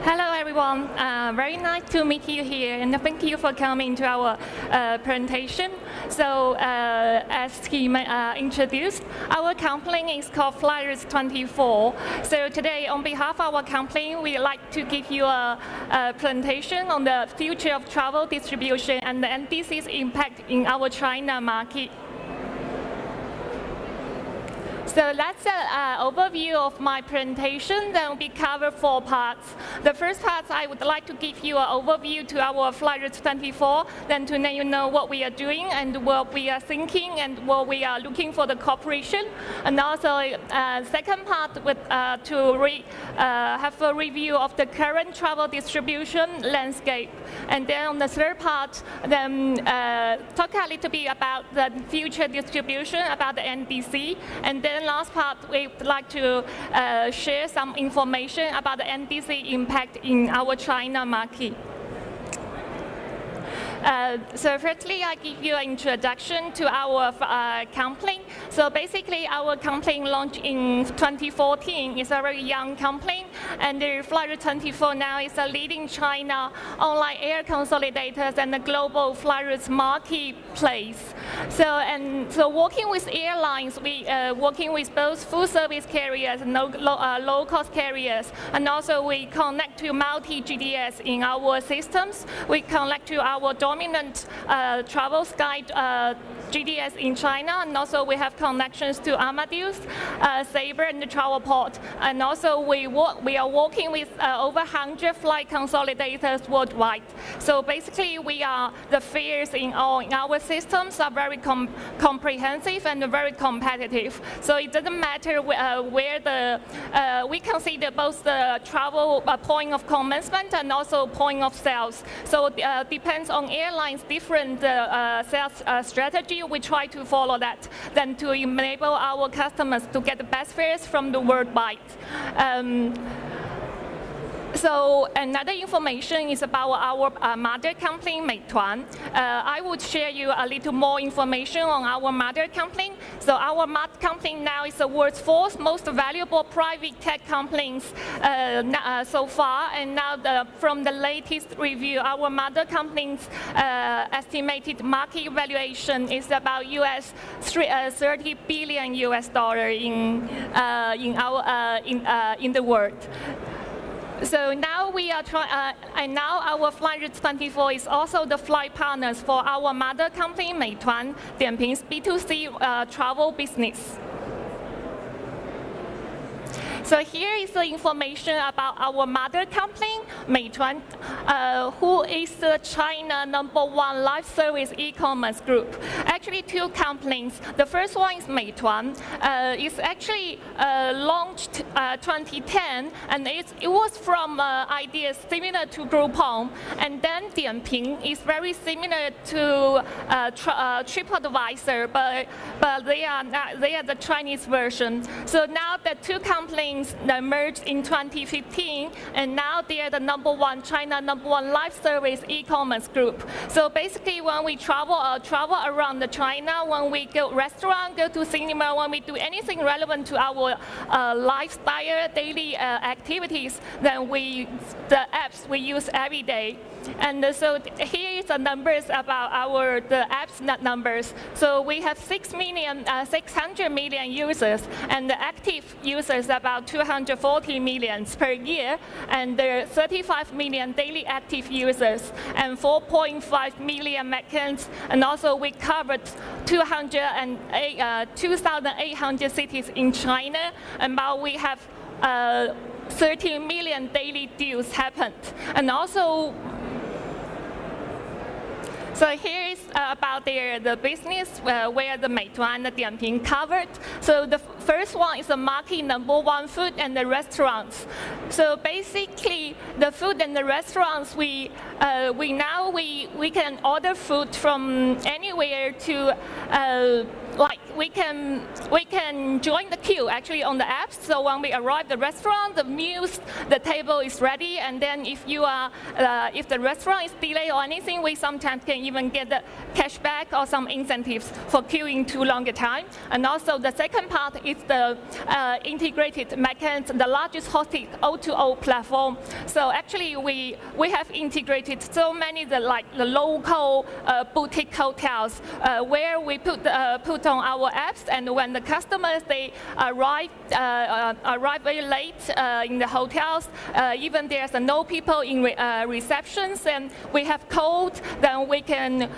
Hello, everyone. Very nice to meet you here, and thank you for coming to our presentation. So, as he introduced, our company is called Flightroutes 24. So today, on behalf of our company, we'd like to give you a presentation on the future of travel distribution and the NDC's impact in our China market. So that's an overview of my presentation. Then will be covered 4 parts. The first part, I would like to give you an overview to our Flightroutes 24, then to let you know what we are doing and what we are thinking and what we are looking for the cooperation. And also, second part, with, to have a review of the current travel distribution landscape. And then on the third part, then talk a little bit about the future distribution, about the NDC. And then last part, we would like to share some information about the NDC impact in our China market. So firstly, I give you an introduction to our company. So basically, our company launched in 2014. It's a very young company, and the Flightroutes 24 now is a leading China online air consolidators and the global Flightroutes marketplace. So working with airlines, we working with both full-service carriers and low-cost carriers, and also we connect to multi-GDS in our systems. We connect to our dominant travel guide GDS in China, and also we have connections to Amadeus, Sabre, and the Travelport. And also we are working with over 100 flight consolidators worldwide. So basically, we are the fares in our systems are very comprehensive and very competitive. So it doesn't matter where the we consider both the travel point of commencement and also point of sales. So depends on airlines' different sales strategy. We try to follow that, then to enable our customers to get the best fares from the worldwide. So another information is about our mother company, Meituan. I would share you a little more information on our mother company. So our mother company now is the world's 4th most valuable private tech companies so far. And now from the latest review, our mother company's estimated market valuation is about $30 billion in the world. So now we are and now our Flightroutes 24 is also the flight partners for our mother company, Meituan-Dianping's B2C travel business. So here is the information about our mother company, Meituan, who is the China #1 live service e-commerce group. Actually, 2 companies. The first one is Meituan. It's actually launched 2010, and it was from ideas similar to Groupon. And then Dianping is very similar to TripAdvisor, but they are the Chinese version. So now the 2 companies merged in 2015, and now they are the China #1 live service e-commerce group. So basically, when we travel around China, when we go restaurant, go to cinema, when we do anything relevant to our lifestyle, daily activities, then the apps we use every day. And so here is the numbers about the apps numbers. So we have 600 million users, and the active users about 240 million per year, and there are 35 million daily active users, and 4.5 million merchants. And also we covered 2,800 cities in China, and now we have 13 million daily deals happened. And also, so here is about the business where the Meituan and Dianping covered. So the first one is the market #1 food and the restaurants. So basically, the food and the restaurants, we can order food from anywhere to like we can join the queue actually on the apps. So when we arrive at the restaurant, the meals, the table is ready, and then if the restaurant is delayed or anything, we sometimes can even get the cashback or some incentives for queuing too long a time. And also the second part is the integrated mechanism, the largest hosted O2O platform. So actually we have integrated so many the local boutique hotels where we put on our apps, and when the customers they arrive very late in the hotels, even there's no people in receptions, and we have code, then we can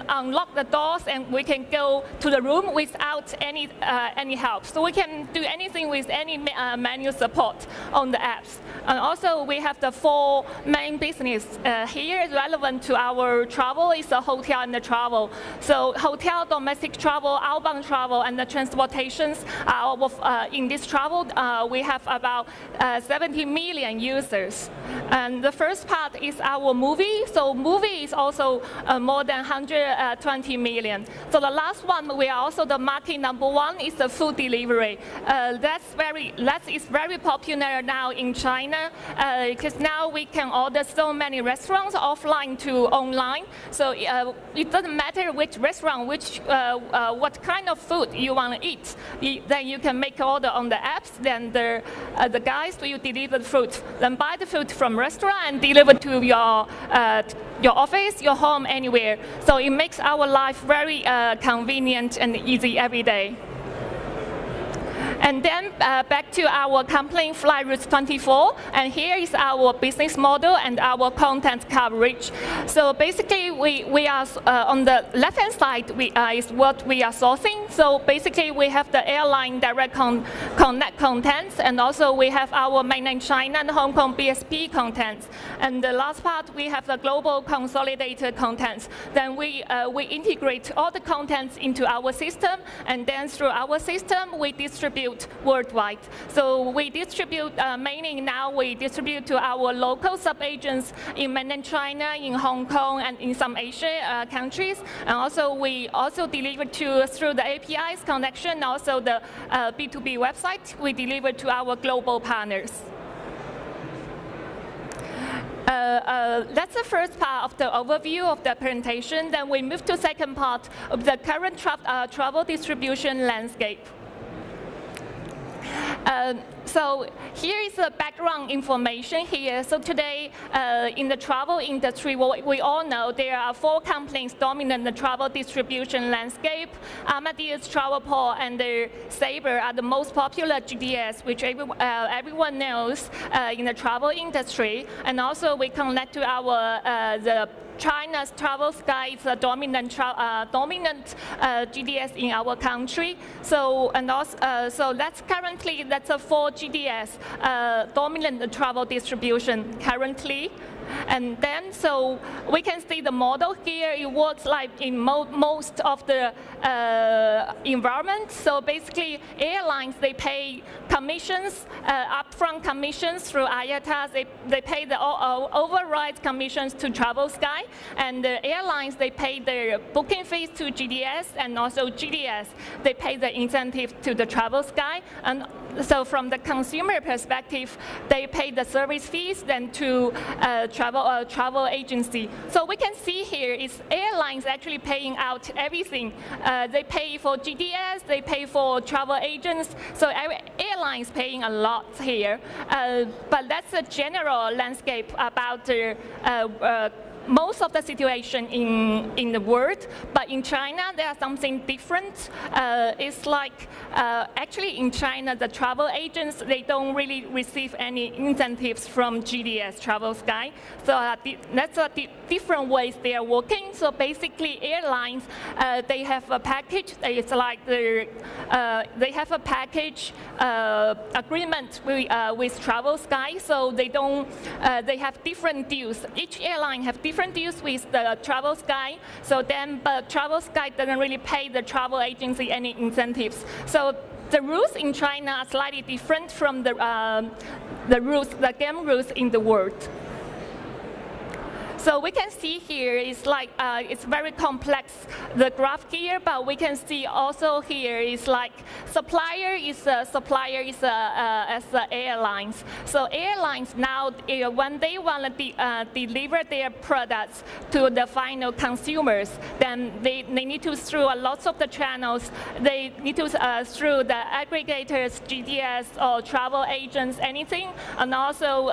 unlock the doors and we can go to the room without any help. So we can do anything with any manual support on the apps. And also we have the 4 main business here relevant to our travel is the hotel and the travel. So hotel, domestic travel, outbound travel, and the transportations in this travel, we have about 70 million users. And the first part is our movie. So movie is also more than 120 million. So the last one, we are also the market #1 is the food delivery. That is very popular now in China because now we can order so many restaurants offline to online. So it doesn't matter which restaurant, what kind of food you want to eat. Then you can make an order on the apps. Then the guys will deliver the food. Then buy the food from restaurant and deliver to your office, your home, anywhere. So it makes our life very convenient and easy every day. And then back to our company, Flightroutes 24, and here is our business model and our content coverage. So basically, we are on the left-hand side is what we are sourcing. So basically, we have the airline direct connect contents, and also we have our mainland China and Hong Kong BSP contents. And the last part, we have the global consolidated contents. Then we integrate all the contents into our system, and then through our system, we distribute worldwide. So we distribute, mainly now we distribute to our local sub-agents in mainland China, in Hong Kong, and in some Asia countries. And also we also deliver through the APIs connection, also the B2B website, we deliver to our global partners. That's the first part of the overview of the presentation. Then we move to the second part of the current travel distribution landscape. So here is the background information here. So today, in the travel industry, we all know there are 4 companies dominant the travel distribution landscape. Amadeus, Travelport, and the Sabre are the most popular GDS, which everyone knows in the travel industry. And also we connect to our China's Travel Sky is a dominant GDS in our country. So that's a 4 GDS dominant travel distribution currently. And then, so we can see the model here. It works like in most of the environments. So basically, airlines, they pay commissions, upfront commissions through IATA. They pay the override commissions to Travel Sky. And the airlines, they pay their booking fees to GDS, and also GDS, they pay the incentive to the Travel Sky. And so from the consumer perspective, they pay the service fees then to travel agency. So we can see here is airlines actually paying out everything. They pay for GDS, they pay for travel agents. So airlines paying a lot here. But that's a general landscape about the most of the situation in the world, but in China there's something different. It's like actually in China the travel agents, they don't really receive any incentives from GDS Travel Sky. So that's a different ways they are working. So basically airlines, they have a package. It's like they have a package agreement with Travel Sky. So they have different deals. Each airline have different deals with the Travel Sky. So then, but Travel Sky doesn't really pay the travel agency any incentives. So the rules in China are slightly different from the game rules in the world. So we can see here is like it's very complex, the graph here, but we can see also here is like supplier is as the airlines. So airlines now, when they want to deliver their products to the final consumers, then they need to through a lots of the channels. They need to through the aggregators, GDS or travel agents, anything, and also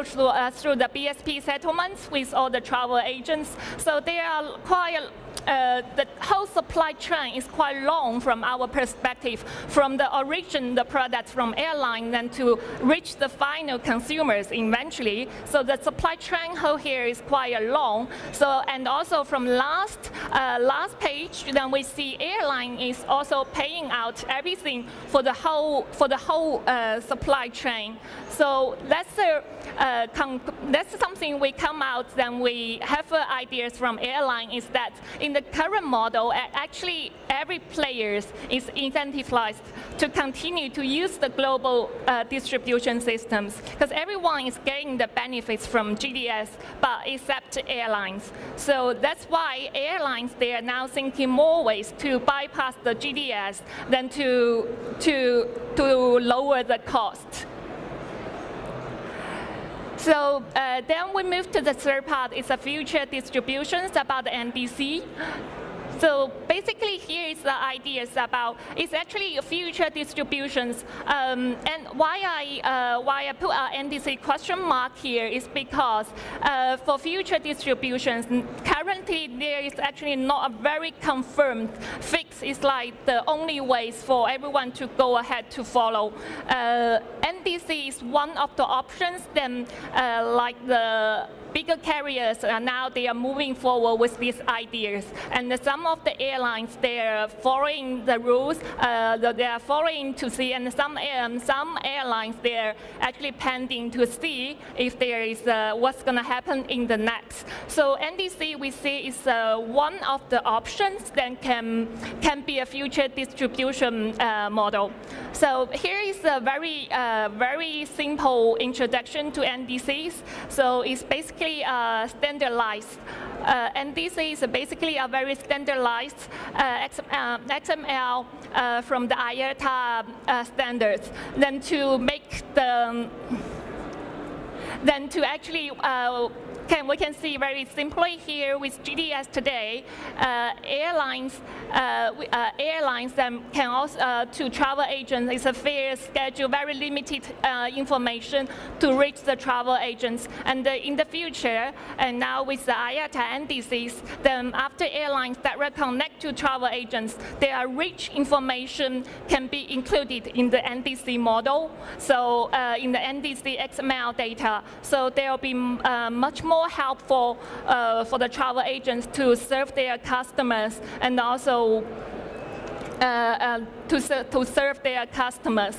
through the BSP settlements with all the travel agents. So they are quite the whole supply chain is quite long from our perspective, from the origin, the products from airline, then to reach the final consumers eventually. So the supply chain whole here is quite long. So and also from last page, then we see airline is also paying out everything for the whole supply chain. So that's something we come out. Then we have ideas from airline is that in the current model, actually every player is incentivized to continue to use the global distribution systems because everyone is getting the benefits from GDS, but except airlines. So that's why airlines, they are now thinking more ways to bypass the GDS than to lower the cost. So then we move to the third part. It's the future distributions about the NDC. So basically here is the ideas about, it's actually future distributions. And why I put an NDC question mark here is because for future distributions, currently there is actually not a very confirmed fix. It's like the only ways for everyone to go ahead to follow. NDC is one of the options, then like the bigger carriers now they are moving forward with these ideas, and some of the airlines they are following the rules. They are following to see, and some airlines they are actually pending to see if there is what's going to happen in the next. So NDC we see is one of the options that can be a future distribution model. So here is a very simple introduction to NDCs. So it's basically standardized. NDC is basically a very standardized XML from the IATA standards. Then to make the, then to actually we can see very simply here with GDS today, airlines can also to travel agents is a fair schedule, very limited information to reach the travel agents. And in the future, and now with the IATA NDCs, then after airlines that will connect to travel agents, their rich information can be included in the NDC model. So in the NDC XML data, so there will be much more helpful for the travel agents to serve their customers and also to serve their customers.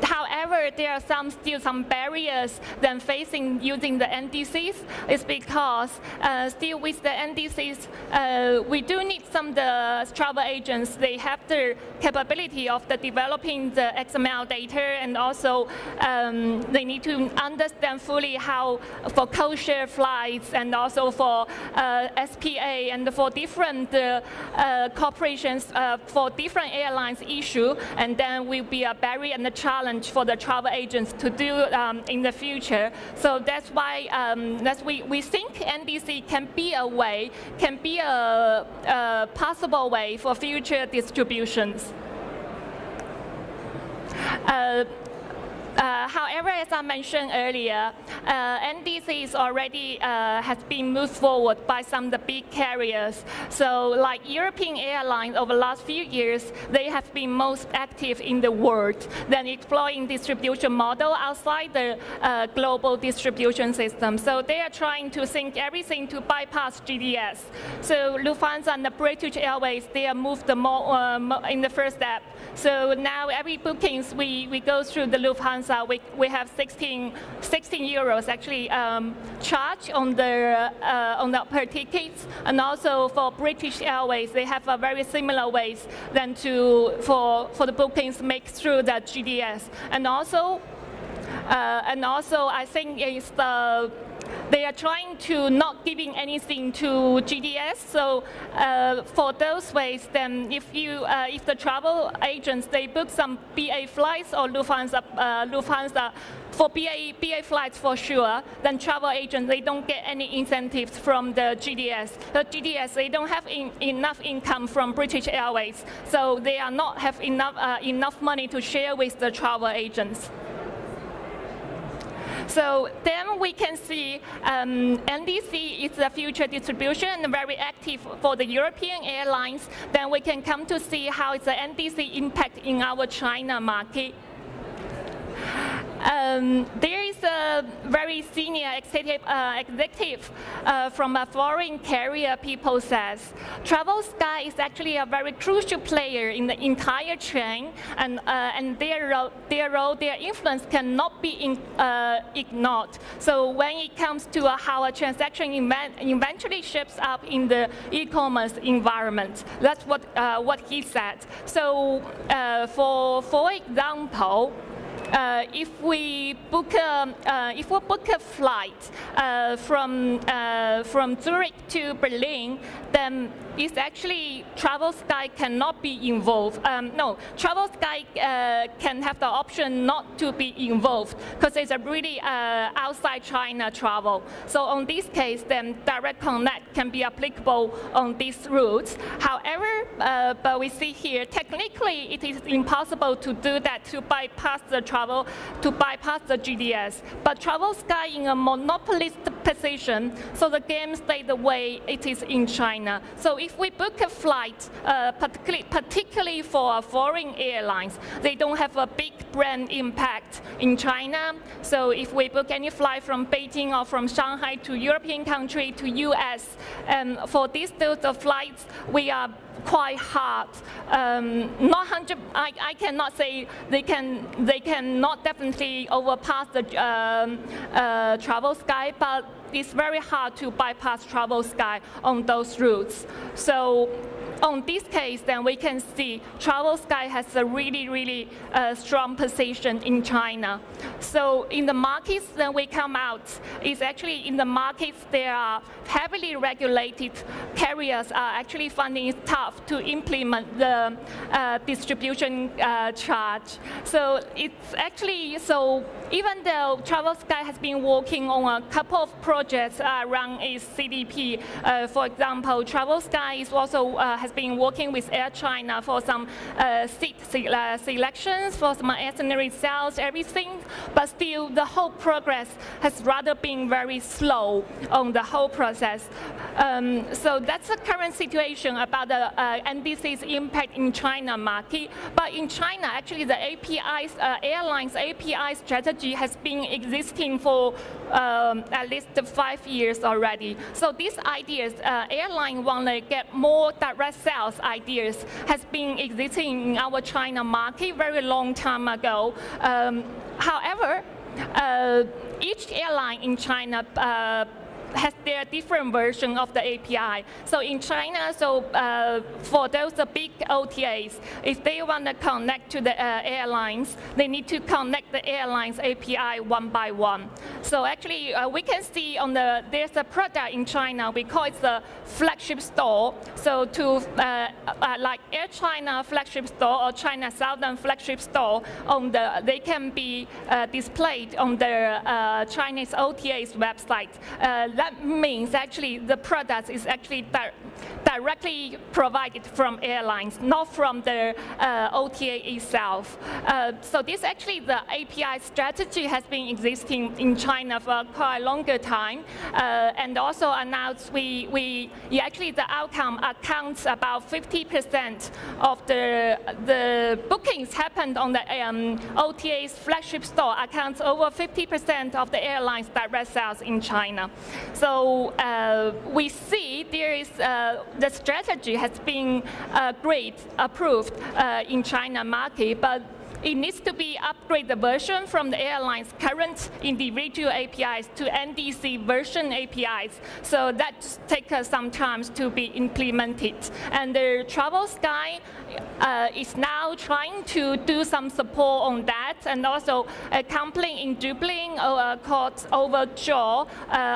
However, there are still some barriers then facing using the NDCs. It's because still with the NDCs, we do need some of the travel agents. They have the capability of developing the XML data, and also they need to understand fully how for code-share flights and also for SPA and for different corporations for different airlines issue, and then will be a barrier and a challenge for the travel agents to do in the future. So that's why we think NDC can be a way, can be a possible way for future distributions. However, as I mentioned earlier, NDC is already has been moved forward by some of the big carriers. So like European airlines over the last few years, they have been most active in the world, then exploring distribution model outside the global distribution system. So they are trying to think everything to bypass GDS. So Lufthansa and the British Airways, they are moved more in the first step. So now every bookings we go through the Lufthansa, we have 16 euros actually charge on the per tickets, and also for British Airways they have a very similar ways than for the bookings made through the GDS, and also I think it's they are trying to not giving anything to GDS. So for those ways, then if the travel agents, they book some BA flights or Lufthansa for BA flights for sure, then travel agents, they don't get any incentives from the GDS. The GDS, they don't have enough income from British Airways, so they are not have enough money to share with the travel agents. So then we can see NDC is the future distribution and very active for the European airlines. Then we can come to see how is the NDC impact in our China market. There is a very senior executive from a foreign carrier. People says TravelSky is actually a very crucial player in the entire chain, and their influence cannot be ignored. So when it comes to how a transaction eventually shapes up in the e-commerce environment, that's what he said. So for example, if we book a flight from Zurich to Berlin, then it's actually TravelSky cannot be involved. No, TravelSky can have the option not to be involved because it's a really outside China travel. So on this case, then direct connect can be applicable on these routes. However, but we see here technically it is impossible to do that, to bypass the GDS. But TravelSky in a monopolist position, so the game stays the way it is in China. So if we book a flight, particularly for foreign airlines, they don't have a big brand impact in China. So if we book any flight from Beijing or from Shanghai to European country to US, for these types of flights, we are quite hard. Not 100. I cannot say they cannot definitely overpass the TravelSky, but it's very hard to bypass TravelSky on those routes. So on this case, then we can see TravelSky has a really strong position in China. So in the markets that we come out, is actually in the markets there are heavily regulated carriers are actually finding it tough to implement the distribution charge. So it's actually, so even though TravelSky has been working on a couple of projects around its CDP, for example, TravelSky is also has been working with Air China for some seat selections, for some itinerary sales, everything, but still the whole progress has rather been very slow on the whole process. So that's the current situation about the NDC's impact in China market. But in China, actually the APIs, airlines API strategy has been existing for at least 5 years already. So these ideas, airline want to get more direct sales ideas, has been existing in our China market very long time ago. However, each airline in China has their different version of the API. So in China, so for those big OTAs, if they want to connect to the airlines, they need to connect the airlines API one by one. So actually, we can see on there's a product in China, we call it the flagship store. So to like Air China flagship store or China Southern flagship store, they can be displayed on the Chinese OTA's website. That means actually the product is actually directly provided from airlines, not from the OTA itself. So this actually, the API strategy has been existing in China for quite a longer time. And also announced actually the outcome accounts about 50% of the bookings happened on the OTA's flagship store, accounts over 50% of the airlines direct sales in China. So we see there is the strategy has been great, approved in China market, but it needs to be upgraded version from the airline's current individual APIs to NDC version APIs. So that takes some time to be implemented. And the TravelSky is now trying to do some support on that, and also a company in Dublin called Zhou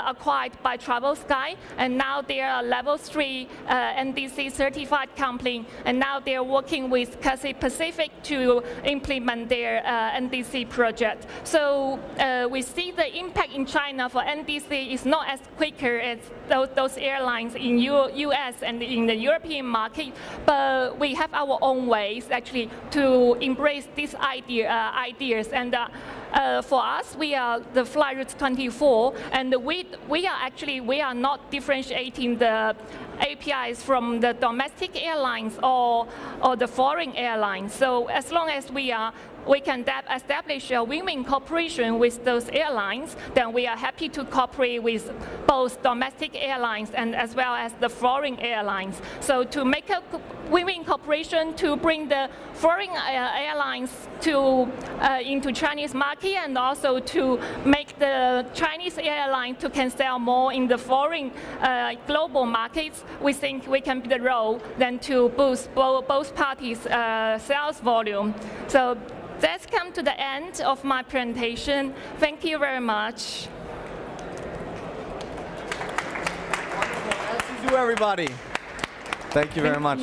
acquired by TravelSky, and now they are a level 3 NDC certified company, and now they're working with Cathay Pacific to implement their NDC project. So we see the impact in China for NDC is not as quicker as those airlines in US and in the European market, but we have our own ways actually to embrace these ideas. And for us, we are the Flightroutes 24, and we are not differentiating the APIs from the domestic airlines or the foreign airlines. So as long as we can establish a win-win cooperation with those airlines, then we are happy to cooperate with both domestic airlines and as well as the foreign airlines. So to make a win-win cooperation to bring the foreign airlines into Chinese market, and also to make the Chinese airline can sell more in the foreign global markets, we think we can be the role then to boost both parties' sales volume. So that's come to the end of my presentation. Thank you very much. Wonderful. As you do, everybody. Thank you very much.